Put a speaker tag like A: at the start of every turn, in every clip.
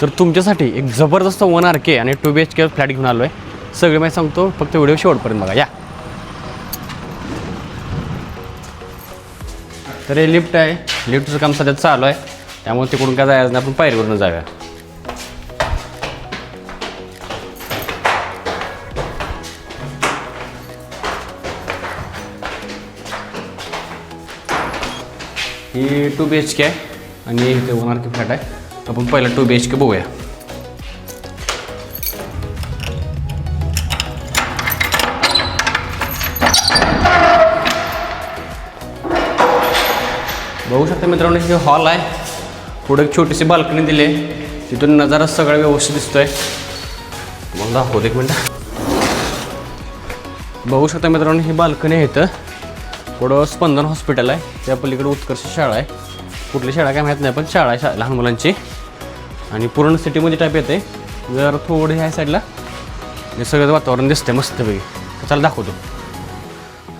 A: तर तुमच्यासाठी एक जबरदस्त 1 RK आणि 2 BHK फ्लॅट घेऊन आलो आहे. सगळे माहिती सांगतो, फक्त व्हिडिओ शेवटपर्यंत बघा. या. तर हे लिफ्ट आहे. लिफ्टचं काम सध्या चालू आहे, त्यामुळे तिकडून काय जायचं नाही, आपण पायरीवरून जाऊया. ही 2 BHK आहे आणि इथे 1 RK फ्लॅट आहे. आपण पहिला 2 BHK बघूया. बघू शकता मित्रांनो, हे हॉल आहे. पुढे एक छोटीशी बाल्कनी दिली आहे, तिथून नजारा सगळा व्यवस्थित दिसतोय. मग दाखवतो एक मिनटं. बघू शकता मित्रांनो, ही बाल्कनी आहे. इथं पुढं स्पंदन हॉस्पिटल आहे, त्या पलीकडे उत्कर्ष शाळा आहे. कुठली शाळा काय माहीत नाही, पण शाळा आहे लहान मुलांची. आणि पूर्ण सिटीमध्ये टाईप येते. जर थोडं ह्या साईडला हे सगळं वातावरण दिसतंय मस्तपैकी. तर चला दाखवतो.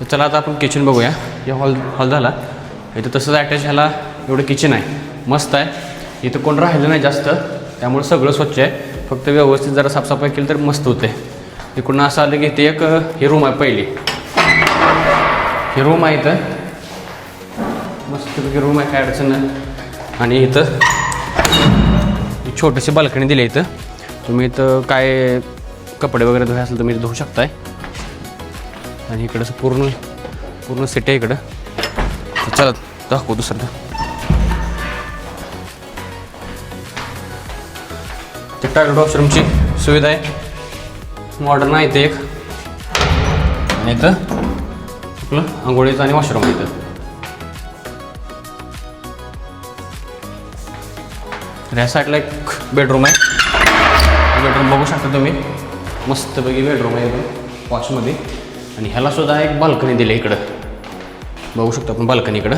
A: तर चला आता आपण किचन बघूया. हे हॉल झाला. इथं तसंच अटॅच ह्याला एवढं किचन आहे, मस्त आहे. इथं कोण राहिलं नाही जास्त, त्यामुळे सगळं स्वच्छ आहे. फक्त व्यवस्थित जरा साफसफाई केली तर मस्त होते. इकडून असं आलं की इथे एक ही रूम आहे. पहिली ही रूम आहे, इथं मस्तपैकी रूम आहे, काय अडचण नाही. आणि इथं छोटीशी बाल्कनी दिली. इथं तुम्ही इथं काय कपडे वगैरे धुवाय असेल तर तुम्ही धुवू शकताय. आणि इकडं पूर्ण सिटी आहे इकडं. चला दाखवू दुसरं. ते टॉयलेट वॉशरूमची सुविधा आहे, मॉडर्न आहे ते एक. आणि इथं आपलं आंघोळीचं आणि वॉशरूम आहे. इथं तर ह्या साईडला एक बेडरूम आहे. बेडरूम बघू शकता तुम्ही, मस्तपैकी बेडरूम आहे इथं वॉशमध्ये. आणि ह्याला सुद्धा एक बाल्कनी दिली आहे इकडं. बघू शकतो आपण बाल्कनी इकडं.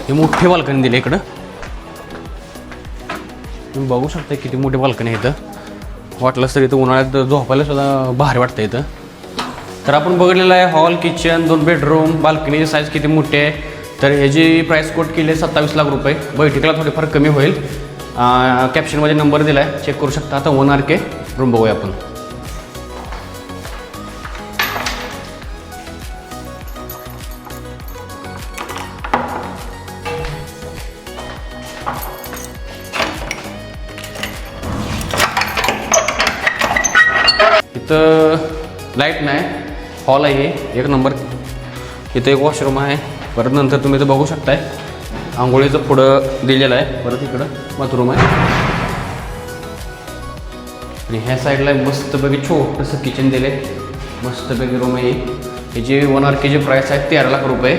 A: ही मोठी बाल्कनी दिली इकडं. तुम्ही बघू शकता किती मोठी बाल्कनी आहे इथं. वाटलंच तर इथं उन्हाळ्यात झोपायला सुद्धा भारी वाटतं इथं. तर आपण बघितलेलं आहे हॉल, किचन, 2 बेडरूम, बाल्कनीची साईज किती मोठी आहे. तर ह्याची प्राईस कोट केली आहे 27 लाख रुपये. बैठकीला थोडीफार कमी होईल. कॅप्शनमध्ये नंबर दिला आहे, चेक करू शकता. आता 1 RK रूम बघूया आपण. इथं लाईट नाही, हॉल आहे एक नंबर. इथं एक वॉशरूम आहे. परत नंतर तुम्ही इथं बघू शकताय आंघोळीचं पुढं दिलेलं आहे. परत इकडं बाथरूम आहे. आणि ह्या साईडला मस्तपैकी छोटंसं किचन दिलं आहे, मस्तपैकी रूम आहे. ह्याची 1 RKची प्राईस आहे 13 लाख रुपये.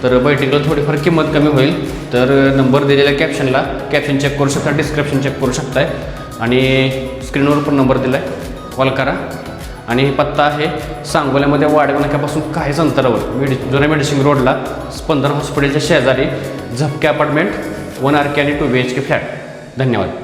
A: तर बैठकीला थोडीफार किंमत कमी होईल. तर नंबर दिलेला आहे कॅप्शनला, कॅप्शन चेक करू शकता, डिस्क्रिप्शन चेक करू शकताय. आणि स्क्रीनवर पण नंबर दिला आहे, कॉल करा. आणि पत्ता आहे सांगोल्यामध्ये वाडेगाव नाक्यापासून काहीच अंतरावर जुन्या मेडिसिन रोडला स्पंदन हॉस्पिटलच्या शेजारी झपके अपार्टमेंट 1 RK आणि 2 BHK फ्लॅट. धन्यवाद.